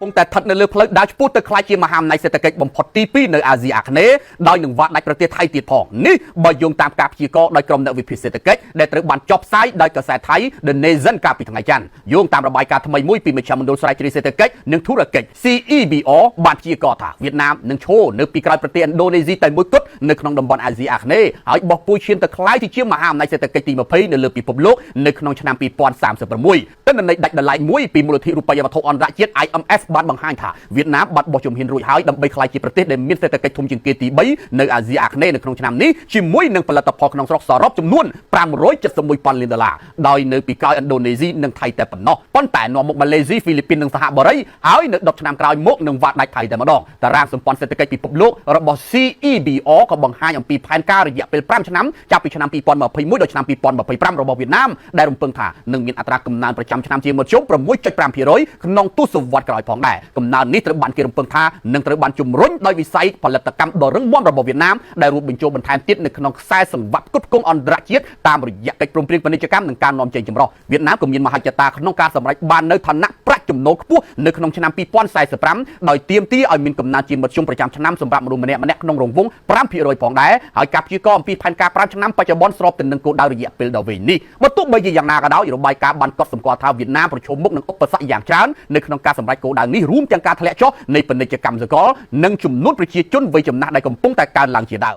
ពងតែស្ថិតនៅលើផ្លូវដើរឆ្ពោះទៅខ្លាចជាមហាអំណាចសេដ្ឋកិច្ចបំផុតទី2នៅអាស៊ីអាគ្នេយ៍ដោយនឹងវាត់ដាច់ប្រទេសថៃទៀតផងនេះបើយោងតាមការព្យាករណ៍ដោយក្រុមអ្នកវិភាគសេដ្ឋកិច្ចដែលត្រូវបានចុះផ្សាយដោយកាសែតថៃ The Nation កាលពីថ្ងៃច័ន្ទយោងតាមរបាយការណ៍ថ្មីមួយពីមជ្ឈមណ្ឌលស្រាវជ្រាវសេដ្ឋកិច្ចនិងធុរកិច្ច CEBR បានព្យាករណ៍ថាវៀតណាមនឹងឈរនៅពីក្រោយប្រទេសឥណ្ឌូនេស៊ីតែមួយគត់នៅក្នុងតំបន់អាស៊ីអាគ្នេយ៍ហើយបោះពុយឈានទៅខ្លាយជាមហាអំណាចសេដ្ឋកិច្ចទី20នៅលើពិភពលោកនៅក្នុងឆ្នាំ2036ទិន្នន័យដាច់ដライមួយពីមូលនិធិរូបិយវត្ថុអន្តរជាតិ IMF បានបង្ហាញថាវៀតណាមបាត់បោះជំហានរួចហើយដើម្បីក្លាយជាប្រទេសដែលមានសេដ្ឋកិច្ចធំជាងគេទី3នៅអាស៊ីអាគ្នេយ៍នៅក្នុងឆ្នាំនេះជាមួយនឹងផលិតផលក្នុងស្រុកសរុបចំនួន571ពាន់លានដុល្លារដោយនៅពីក្រោយឥណ្ឌូនេស៊ីនិងថៃតែប៉ុណ្ណោះប៉ុន្តែនាំមុខម៉ាឡេស៊ីហ្វីលីពីននិងសហបូរីហើយនៅ10ឆ្នាំក្រោយមកនឹងវាត់ដាច់ថៃតែម្ដងតារាងសម្ព័ន្ធសេដ្ឋកិច្ចពិភពលោករបស់ CEBR ក៏បង្ហាញអំពីផែនការរយៈពេល5ឆ្នាំចាប់ពីឆ្នាំ2021ដល់ឆ្នាំ2025របស់វៀតណាមដែលរំពឹងថានឹងមានអត្រាកំណើនប្រចាំឆ្នាំជាមធ្យម 6.5% ក្នុងទសវត្សរ៍ក្រោយផងដែរកំណើននេះត្រូវបានគេរំពឹងថានឹងត្រូវបានជំរុញដោយវិស័យផលិតកម្មដ៏រឹងមាំរបស់វៀតណាមដែលរួមបញ្ចូលបន្ថែមទៀតនៅក្នុងខ្សែសង្វាក់ផ្គត់ផ្គង់អន្តរជាតិតាមរយៈកិច្ចព្រមព្រៀងពាណិជ្ជកម្មនិងការនាំចេញចម្រុះវៀតណាមក៏មានមហិច្ឆតាក្នុងការសម្រេចបាននៅឋានៈប្រាក់ចំណូលខ្ពស់នៅក្នុងឆ្នាំ2045ដោយទាមទារឲ្យមានកំណើនជាមធ្យមប្រចាំឆ្នាំសម្រាប់មនុស្សម្នាក់ៗក្នុងរង្វង់ 5% ផងដែរហើយការព្យាករណ៍អំពីផែនការ5ឆ្នាំបច្ចុប្បន្នស្របទៅនឹងគោលដៅរយៈពេលដ៏វែងនេះបើទោះបីជាយ៉ាងណាក៏ដោយរបាយការណ៍បានកត់សម្គាល់ថាវៀតណាមប្រឈមមុខនឹងឧបសគ្គយ៉ាងច្រើននៅក្នុងការសម្រេចគោលដៅនេះរួមទាំងការធ្លាក់ចុះនៃពាណិជ្ជកម្មសកលនិងចំនួនប្រជាជនវ័យចំណាស់ដែលកំពុងតែកើនឡើងជាដើម